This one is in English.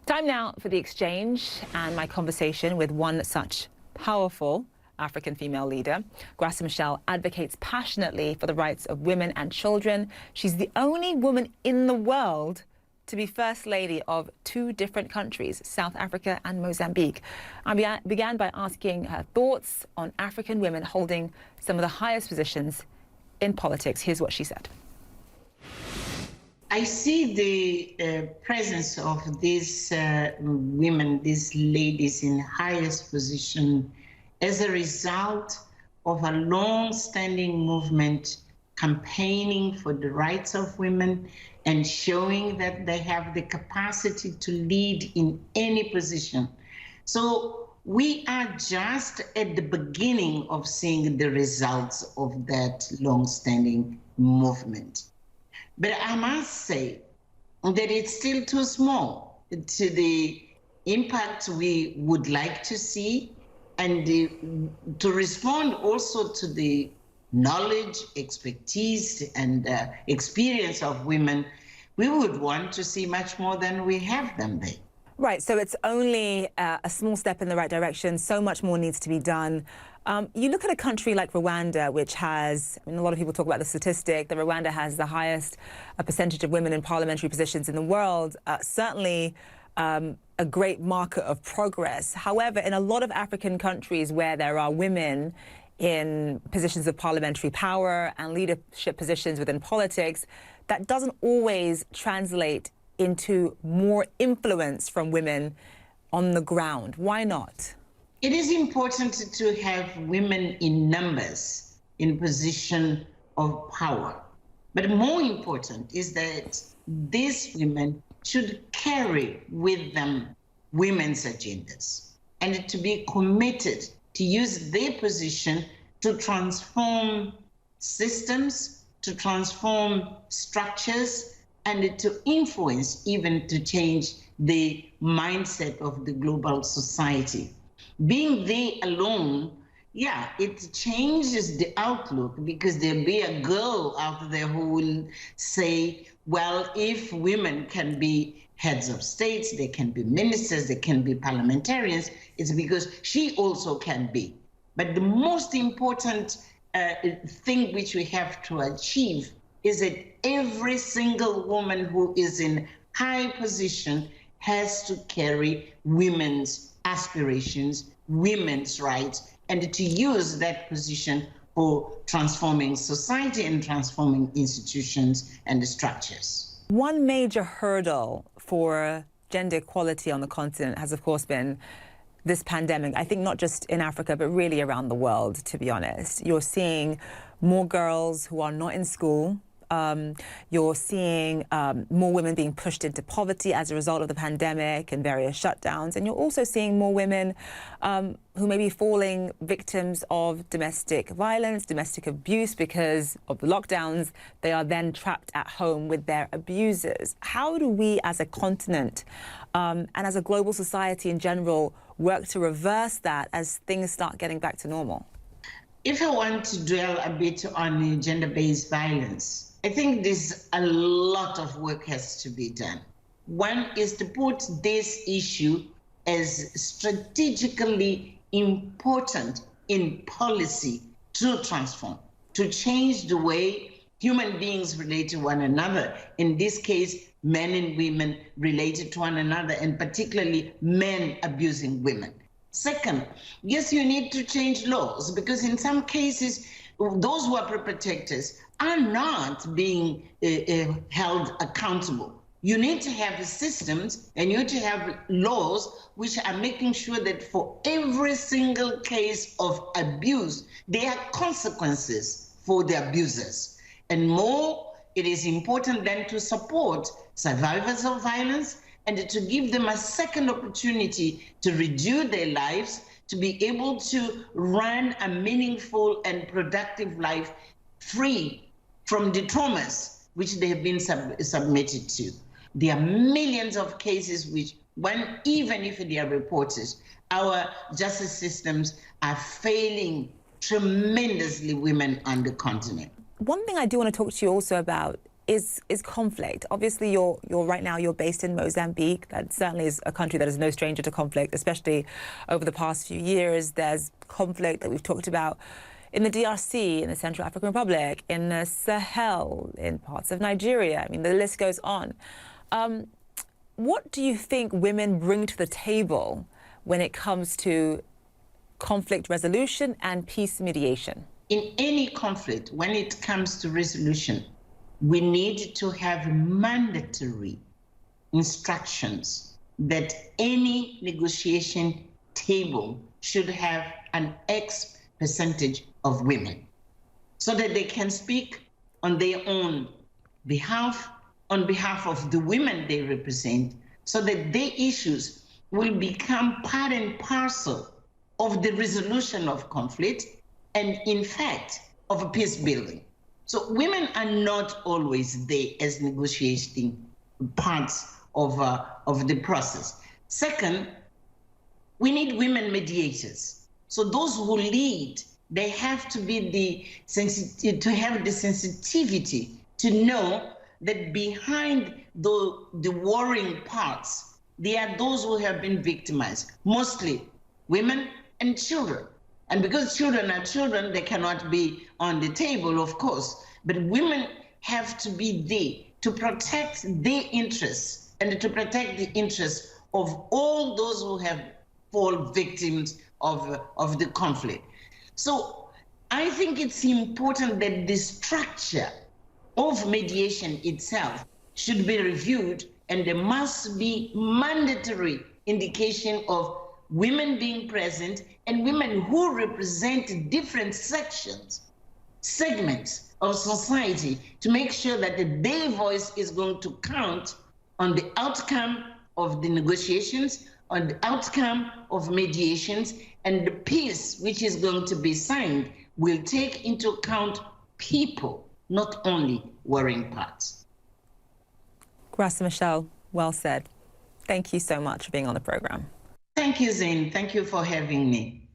Time now for The Exchange and my conversation with one such powerful African female leader. Graça Machel advocates passionately for the rights of women and children. She's the only woman in the world to be First Lady of two different countries, South Africa and Mozambique. I began by asking her thoughts on African women holding some of the highest positions in politics. Here's what she said. I see the presence of these women, these ladies in highest position as a result of a long-standing movement campaigning for the rights of women and showing that they have the capacity to lead in any position. So we are just at the beginning of seeing the results of that long-standing movement. But I must say that it's still too small to the impact we would like to see, and to respond also to the knowledge, expertise, and experience of women. We would want to see much more than we have them there. Right, so it's only a small step in the right direction. So much more needs to be done. You look at a country like Rwanda, which has, a lot of people talk about the statistic, that Rwanda has the highest percentage of women in parliamentary positions in the world, certainly a great marker of progress. However, in a lot of African countries where there are women in positions of parliamentary power and leadership positions within politics, that doesn't always translate into more influence from women on the ground. Why not? It is important to have women in numbers in position of power. But more important is that these women should carry with them women's agendas and to be committed to use their position to transform systems, to transform structures, and to influence, even to change the mindset of the global society. Being there alone, yeah, it changes the outlook, because there'll be a girl out there who will say, well, if women can be heads of states, they can be ministers, they can be parliamentarians, it's because she also can be. But the most important thing which we have to achieve is that every single woman who is in high position has to carry women's aspirations, women's rights, and to use that position for transforming society and transforming institutions and structures. One major hurdle for gender equality on the continent has, of course, been this pandemic. I think not just in Africa, but really around the world, to be honest. You're seeing more girls who are not in school. You're seeing more women being pushed into poverty as a result of the pandemic and various shutdowns. And you're also seeing more women who may be falling victims of domestic violence, domestic abuse because of the lockdowns. They are then trapped at home with their abusers. How do we as a continent and as a global society in general work to reverse that as things start getting back to normal? If I want to dwell a bit on gender-based violence, I think there's a lot of work has to be done. One is to put this issue as strategically important in policy to transform, to change the way human beings relate to one another. In this case, men and women related to one another, and particularly men abusing women. Second, yes, you need to change laws, because in some cases, those who are perpetrators are not being held accountable. You need to have systems and you need to have laws which are making sure that for every single case of abuse, there are consequences for the abusers. And more, it is important then to support survivors of violence and to give them a second opportunity to redo their lives, to be able to run a meaningful and productive life free from the traumas which they have been submitted to. There are millions of cases which, even if they are reported, our justice systems are failing tremendously women on the continent. One thing I do want to talk to you also about is conflict. Obviously, you're right now you're based in Mozambique. That certainly is a country that is no stranger to conflict, especially over the past few years. There's conflict that we've talked about in the DRC, in the Central African Republic, in the Sahel, in parts of Nigeria. I mean, the list goes on. What do you think women bring to the table when it comes to conflict resolution and peace mediation? In any conflict, when it comes to resolution, we need to have mandatory instructions that any negotiation table should have an X percentage of women so that they can speak on their own behalf, on behalf of the women they represent, so that their issues will become part and parcel of the resolution of conflict and, in fact, of peace building. So women are not always there as negotiating parts of the process. Second, we need women mediators. So those who lead, they have to be to have the sensitivity to know that behind the warring parts, there are those who have been victimized, mostly women and children. And because children are children, they cannot be on the table, of course. But women have to be there to protect their interests and to protect the interests of all those who have fallen victims of the conflict. So I think it's important that the structure of mediation itself should be reviewed, and there must be mandatory indication of women being present and women who represent different segments of society, to make sure that their voice is going to count on the outcome of the negotiations, on the outcome of mediations, and the peace which is going to be signed will take into account people, not only warring parts. Graça Machel, well said. Thank you so much for being on the program. Thank you, Zain. Thank you for having me.